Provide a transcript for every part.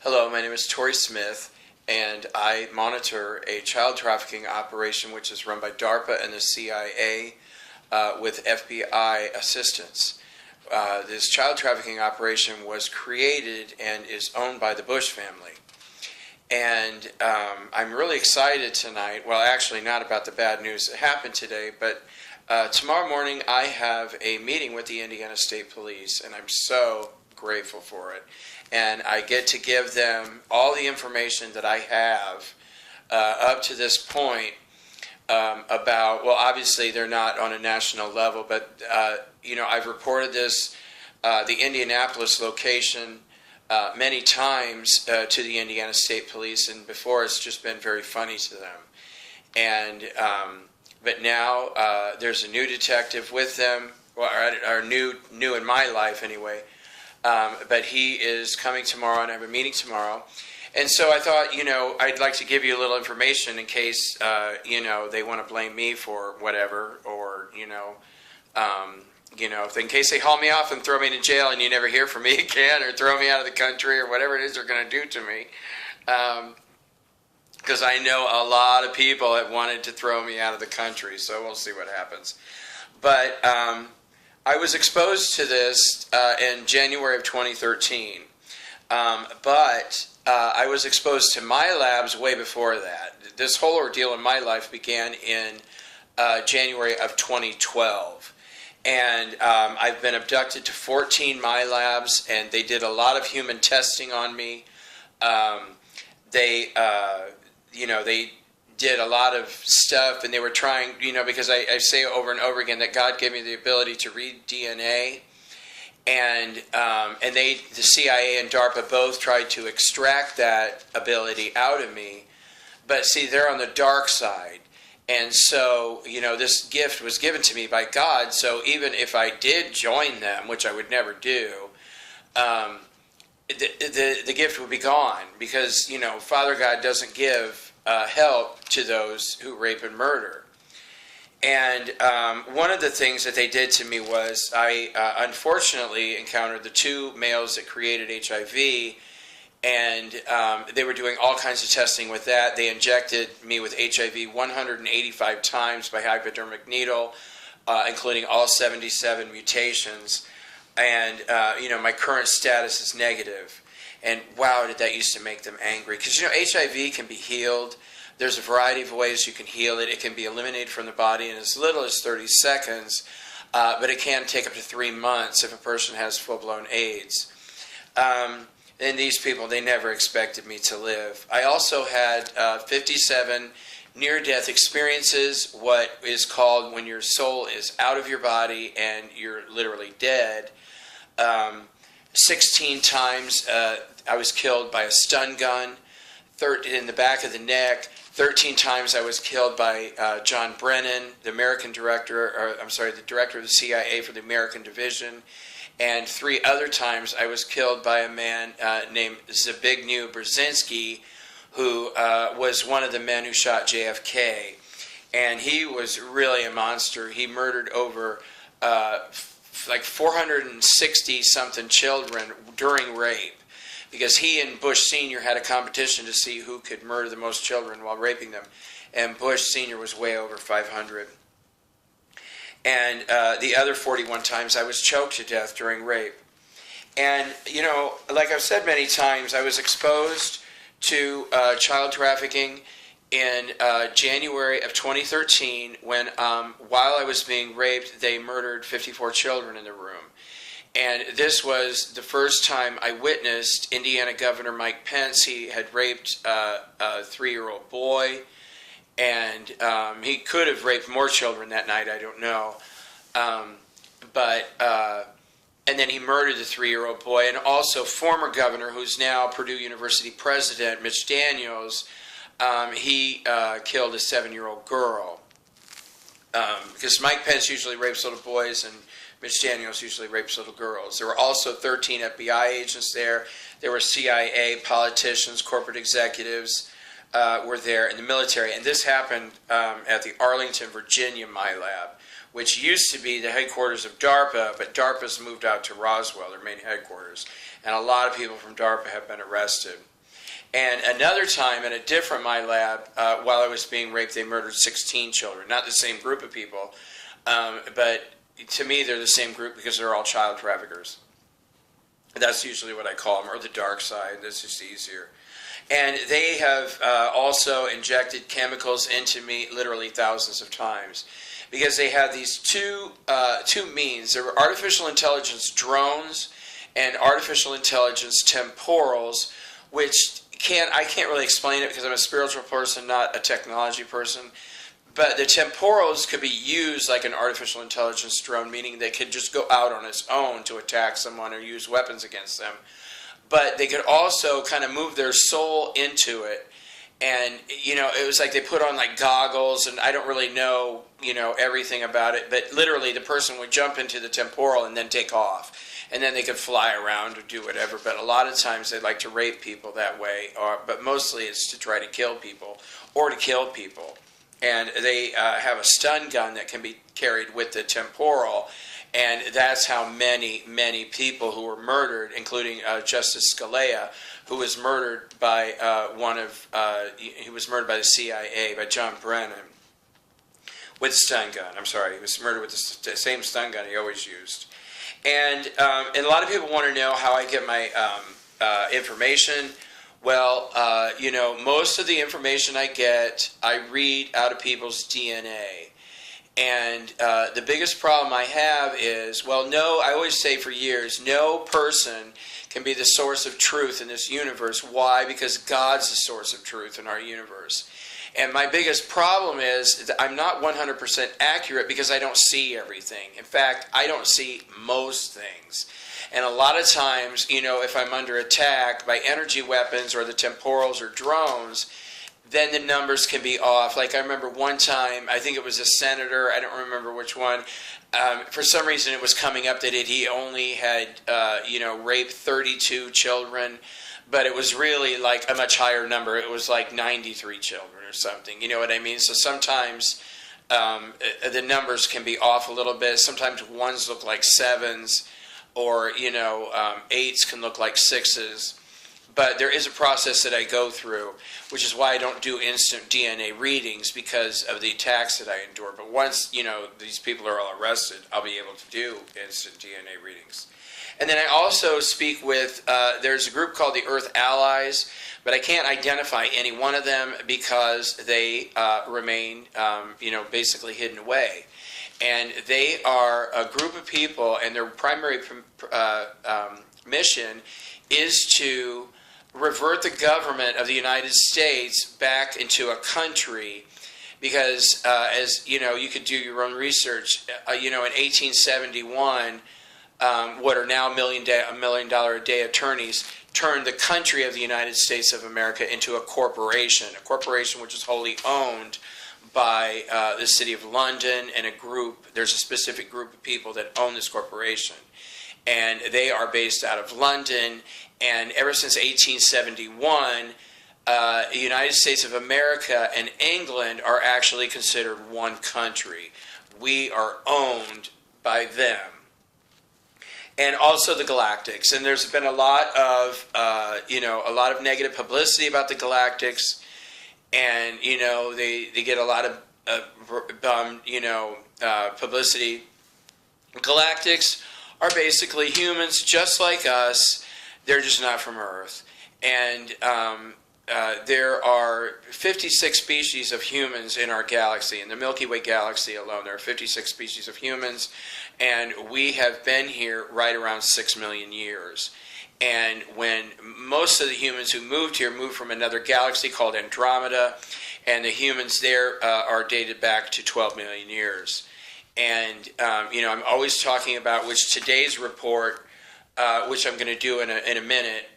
Hello, my name is Tory Smith, and I monitor a child trafficking operation which is run by DARPA and the CIA with FBI assistance. This child trafficking operation was created and is owned by the Bush family. And I'm really excited tonight, well actually not about the bad news that happened today, but tomorrow morning I have a meeting with the Indiana State Police, and I'm so grateful for it. And I get to give them all the information that I have up to this point about, well, obviously they're not on a national level, but, I've reported this, the Indianapolis location, many times to the Indiana State Police, and before it's just been very funny to them. And, but now there's a new detective with them, or new in my life anyway. But he is coming tomorrow, and I have a meeting tomorrow. And so I thought, I'd like to give you a little information in case, they want to blame me for whatever, or, in case they haul me off and throw me in jail and you never hear from me again, or throw me out of the country, or whatever it is they're going to do to me. Because I know a lot of people have wanted to throw me out of the country, so we'll see what happens. But I was exposed to this in January of 2013, but I was exposed to my labs way before that. This whole ordeal in my life began in January of 2012, and I've been abducted to 14 my labs, and they did a lot of human testing on me. They did a lot of stuff, and they were trying, because I say over and over again that God gave me the ability to read DNA, and the CIA and DARPA both tried to extract that ability out of me, but see, they're on the dark side, and so, this gift was given to me by God, so even if I did join them, which I would never do, the gift would be gone, because, Father God doesn't give help to those who rape and murder. And one of the things that they did to me was I unfortunately encountered the two males that created HIV, and they were doing all kinds of testing with that. They injected me with HIV 185 times by hypodermic needle, including all 77 mutations. And, my current status is negative. And wow, did that used to make them angry. Because, HIV can be healed. There's a variety of ways you can heal it. It can be eliminated from the body in as little as 30 seconds. But it can take up to 3 months if a person has full-blown AIDS. And these people, they never expected me to live. I also had 57 near-death experiences, what is called when your soul is out of your body and you're literally dead. 16 times I was killed by a stun gun, in the back of the neck. 13 times I was killed by John Brennan, the the director of the CIA for the American Division. And 3 other times I was killed by a man named Zbigniew Brzezinski, who was one of the men who shot JFK. And he was really a monster. He murdered over 460-something children during rape, because he and Bush Sr. had a competition to see who could murder the most children while raping them, and Bush Sr. was way over 500. And the other 41 times I was choked to death during rape. And, like I've said many times, I was exposed to child trafficking in January of 2013 when, while I was being raped, they murdered 54 children in the room. And this was the first time I witnessed Indiana Governor Mike Pence. He had raped a 3-year-old boy, and he could have raped more children that night, I don't know. And then he murdered the 3-year-old boy, and also former governor, who's now Purdue University president, Mitch Daniels, he killed a 7-year-old girl. Because Mike Pence usually rapes little boys, and Mitch Daniels usually rapes little girls. There were also 13 FBI agents there. There were CIA politicians, corporate executives were there, in the military. And this happened at the Arlington, Virginia My Lab, which used to be the headquarters of DARPA, but DARPA's moved out to Roswell, their main headquarters. And a lot of people from DARPA have been arrested. And another time in a different my lab, while I was being raped, they murdered 16 children. Not the same group of people, but to me they're the same group because they're all child traffickers. That's usually what I call them, or the dark side. That's just easier. And they have also injected chemicals into me literally thousands of times, because they have these two means. There were artificial intelligence drones and artificial intelligence temporals, which I can't really explain it because I'm a spiritual person, not a technology person. But the temporals could be used like an artificial intelligence drone, meaning they could just go out on its own to attack someone or use weapons against them. But they could also kind of move their soul into it. And, it was like they put on like goggles, and I don't really know, everything about it. But literally the person would jump into the temporal and then take off. And then they could fly around or do whatever. But a lot of times they like to rape people that way. But mostly it's to try to kill people or to kill people. And they have a stun gun that can be carried with the temporal. And that's how many, many people who were murdered, including Justice Scalia, who was murdered by he was murdered by the CIA, by John Brennan, with a stun gun. I'm sorry, he was murdered with the same stun gun he always used. And a lot of people want to know how I get my information. Well, most of the information I get, I read out of people's DNA. And the biggest problem I have is, I always say for years, no person can be the source of truth in this universe. Why? Because God's the source of truth in our universe. And my biggest problem is that I'm not 100% accurate because I don't see everything. In fact, I don't see most things. And a lot of times, if I'm under attack by energy weapons or the temporals or drones, then the numbers can be off. Like I remember one time, I think it was a senator, I don't remember which one, for some reason it was coming up that he only had, raped 32 children, but it was really like a much higher number. It was like 93 children or something, you know what I mean? So sometimes the numbers can be off a little bit. Sometimes ones look like sevens, or, eights can look like sixes. But there is a process that I go through, which is why I don't do instant DNA readings, because of the attacks that I endure. But once, these people are all arrested, I'll be able to do instant DNA readings. And then I also speak with, there's a group called the Earth Allies, but I can't identify any one of them because they remain, basically hidden away. And they are a group of people, and their primary mission is to revert the government of the United States back into a country, because as you could do your own research. In 1871, what are now $1 million a day attorneys turned the country of the United States of America into a corporation which is wholly owned by the city of London and a group. There's a specific group of people that own this corporation, and they are based out of London. And ever since 1871, the United States of America and England are actually considered one country. We are owned by them. And also the Galactics. And there's been a lot of, negative publicity about the Galactics. And, they get a lot of publicity. Galactics are basically humans just like us. They're just not from Earth. And there are 56 species of humans in our galaxy. In the Milky Way galaxy alone, there are 56 species of humans. And we have been here right around 6 million years. And when most of the humans who moved here moved from another galaxy called Andromeda, and the humans there are dated back to 12 million years. And, I'm always talking about, which today's report, which I'm going to do in a minute,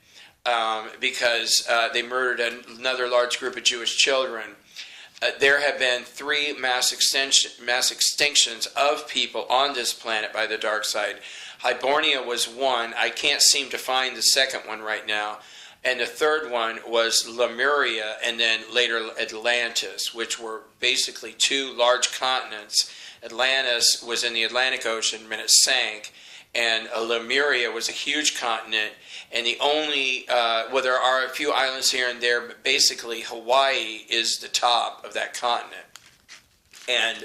because they murdered another large group of Jewish children. There have been 3 mass extinctions of people on this planet by the dark side. Hibernia was one. I can't seem to find the second one right now. And the third one was Lemuria, and then later Atlantis, which were basically 2 large continents. Atlantis was in the Atlantic Ocean when it sank, and Lemuria was a huge continent, and the only, well, there are a few islands here and there, but basically Hawaii is the top of that continent. And,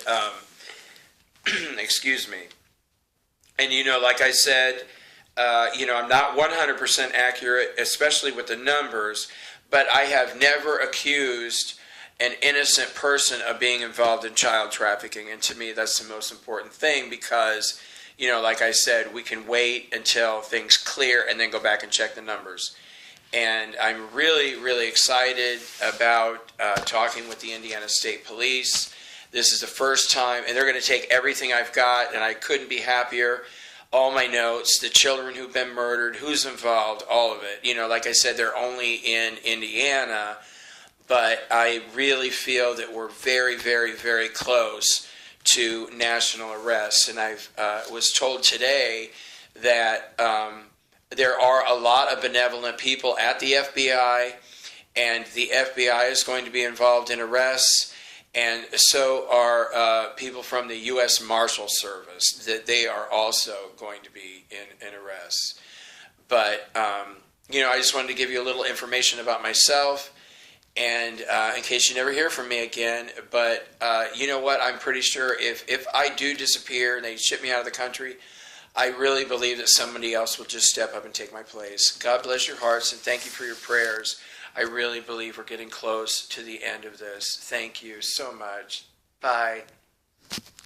excuse me. And, like I said, I'm not 100% accurate, especially with the numbers, but I have never accused an innocent person of being involved in child trafficking. And to me, that's the most important thing because, like I said, we can wait until things clear and then go back and check the numbers. And I'm really, really excited about talking with the Indiana State Police. This is the first time, and they're going to take everything I've got, and I couldn't be happier. All my notes, the children who've been murdered, who's involved, all of it. Like I said, they're only in Indiana, but I really feel that we're very, very, very close to national arrests. And I was told today that there are a lot of benevolent people at the FBI, and the FBI is going to be involved in arrests. And so are people from the U.S. Marshal Service, that they are also going to be in arrests. But, I just wanted to give you a little information about myself, and in case you never hear from me again. But you know what? I'm pretty sure if I do disappear and they ship me out of the country, I really believe that somebody else will just step up and take my place. God bless your hearts, and thank you for your prayers. I really believe we're getting close to the end of this. Thank you so much. Bye.